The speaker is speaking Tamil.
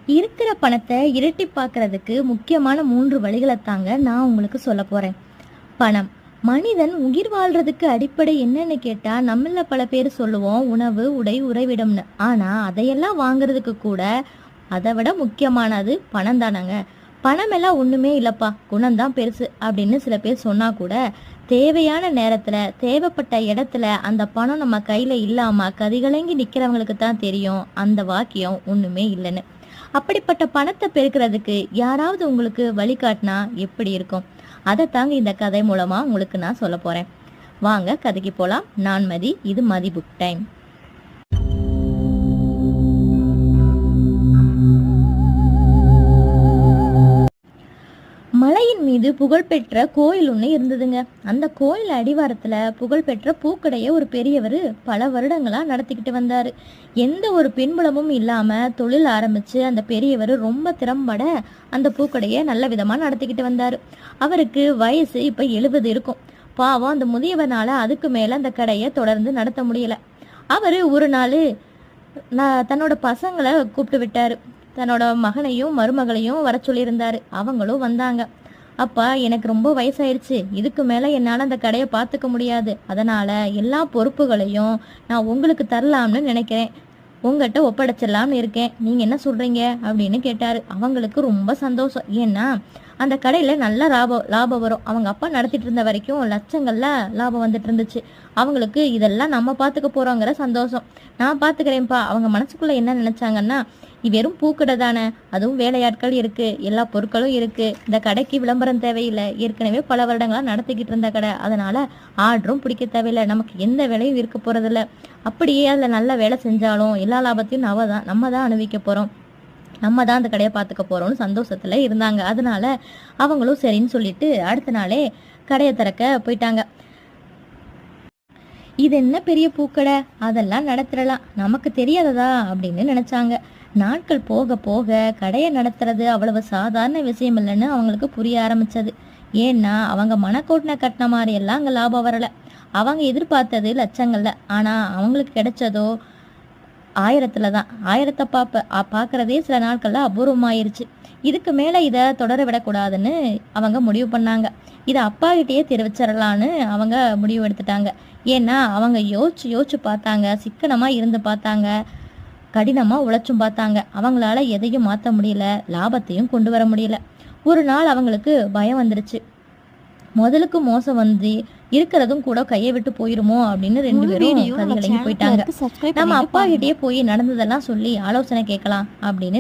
இருக்கிற பணத்தை இரட்டிப்பாக்குறதுக்கு முக்கியமான 3 வழிகளை தாங்க நான் உங்களுக்கு சொல்ல போறேன். பணம். மனிதன் உயிர் வாழ்றதுக்கு அடிப்படை என்னன்னு கேட்டா, நம்மள பல பேர் சொல்லுவோம் உணவு, உடை, உறைவிடம்னு. ஆனா அதையெல்லாம் வாங்குறதுக்கு கூட அதை விட முக்கியமானது பணம் தானங்க. பணம் எல்லாம் ஒண்ணுமே இல்லப்பா, குணம்தான் பெருசு அப்படின்னு சில பேர் சொன்னா கூட, தேவையான நேரத்துல தேவைப்பட்ட இடத்துல அந்த பணம் நம்ம கையில இல்லாம கதிகலங்கி நிக்கிறவங்களுக்கு தான் தெரியும் அந்த வாக்கியம் ஒண்ணுமே இல்லைன்னு. அப்படிப்பட்ட பணத்தை பெருக்கிறதுக்கு யாராவது உங்களுக்கு வழிகாட்டினா எப்படி இருக்கும்? அதை தாங்க இந்த கதை மூலமா உங்களுக்கு நான் சொல்ல போறேன். வாங்க கதைக்கு போலாம். நான் மதி, இது மதி புக் டைம். மலையின் மீது புகழ்பெற்ற கோயில் ஒன்று இருந்ததுங்க. அந்த கோயில் அடிவாரத்துல புகழ்பெற்ற பூக்கடையை ஒரு பெரியவர் பல வருடங்களா நடத்திக்கிட்டு வந்தாரு. எந்த ஒரு பின்புலமும் இல்லாம தொழில் ஆரம்பிச்சு அந்த பெரியவர் ரொம்ப திறம்பட அந்த பூக்கடையை நல்ல விதமா நடத்திக்கிட்டு வந்தாரு. அவருக்கு வயசு இப்ப 70 இருக்கும். பாவம், அந்த முதியவனால அதுக்கு மேல அந்த கடையை தொடர்ந்து நடத்த முடியல. அவரு ஒரு நாள் தன்னோட பசங்களை கூப்பிட்டு விட்டாரு. தன்னோட மகனையும் மருமகளையும் வர சொல்லியிருந்தாரு. அவங்களும் வந்தாங்க. அப்பா, எனக்கு ரொம்ப வயசாயிடுச்சு, இதுக்கு மேல என்னால அந்த கடையை பார்த்துக்க முடியாது, அதனால எல்லா பொறுப்புகளையும் நான் உங்களுக்கு தரலாம்னு நினைக்கிறேன், உங்ககிட்ட ஒப்படைச்சிடலாம்னு இருக்கேன், நீங்க என்ன சொல்றீங்க அப்படின்னு கேட்டாரு. அவங்களுக்கு ரொம்ப சந்தோஷம். ஏன்னா அந்த கடையில நல்ல லாபம் வரும். அவங்க அப்பா நடத்திட்டு இருந்த வரைக்கும் லட்சங்கள்ல லாபம் வந்துட்டு இருந்துச்சு. அவங்களுக்கு இதெல்லாம் நம்ம பார்த்துக்க போறோங்கிற சந்தோஷம். நான் பார்த்துக்கிறேன்ப்பா. அவங்க மனசுக்குள்ள என்ன நினைச்சாங்கன்னா, வெறும் பூக்கடை தானே, அதுவும் வேலையாட்கள் இருக்கு, எல்லா பொருட்களும் இருக்கு, இந்த கடைக்கு விளம்பரம் தேவையில்லை, ஏற்கனவே பல வருடங்களா நடத்திக்கிட்டு இருந்த கடை, அதனால ஆர்டரும் பிடிக்க தேவையில்லை, நமக்கு எந்த வேலையும் இருக்க போறதில்ல, அப்படியே அதில் நல்ல வேலை செஞ்சாலும் எல்லா லாபத்தையும் நம்ம தான் அனுபவிக்க போறோம், நம்ம தான் அந்த கடையை பார்த்துக்க போறோம்னு சந்தோஷத்துல இருந்தாங்க. அதனால அவங்களும் சரின்னு சொல்லிட்டு அடுத்த நாளே கடையை திறக்க போயிட்டாங்க. இது என்ன பெரிய பூக்கடை, அதெல்லாம் நடத்திடலாம், நமக்கு தெரியாததா அப்படின்னு நினைச்சாங்க. நாட்கள் போக போக கடையை நடத்துறது அவ்வளவு சாதாரண விஷயம் இல்லைன்னு அவங்களுக்கு புரிய ஆரம்பிச்சது. ஏன்னா அவங்க மனக்கோட்டின கட்டின மாதிரி எல்லாம் அங்கே லாபம் வரல. அவங்க எதிர்பார்த்தது லட்சங்கள்ல, ஆனா அவங்களுக்கு கிடைச்சதோ 1000த்துல தான். 1000த்தை பார்க்கறதே சில நாட்கள்ல அபூர்வமாயிருச்சு. இதுக்கு மேல இதை தொடர விடக்கூடாதுன்னு அவங்க முடிவு பண்ணாங்க. இதை அப்பா கிட்டேயே தெரிவிச்சிடலான்னு அவங்க முடிவு எடுத்துட்டாங்க. ஏன்னா அவங்க யோசிச்சு பார்த்தாங்க, சிக்கனமா இருந்து பார்த்தாங்க, கடினமா உழைச்சும் பார்த்தாங்க. அவங்களால எதையும் மாற்ற முடியல, லாபத்தையும் கொண்டு வர முடியல. ஒரு நாள் அவங்களுக்கு பயம் வந்துருச்சு. முதலுக்கு மோசம் வந்து இருக்கிறதும் கூட கையை விட்டு போயிருமோ அப்படின்னு 2 பேரும் கதைகளையும் போயிட்டாங்க. நம்ம அப்பா கிட்டே போய் நடந்ததெல்லாம் சொல்லி ஆலோசனை கேட்கலாம் அப்படின்னு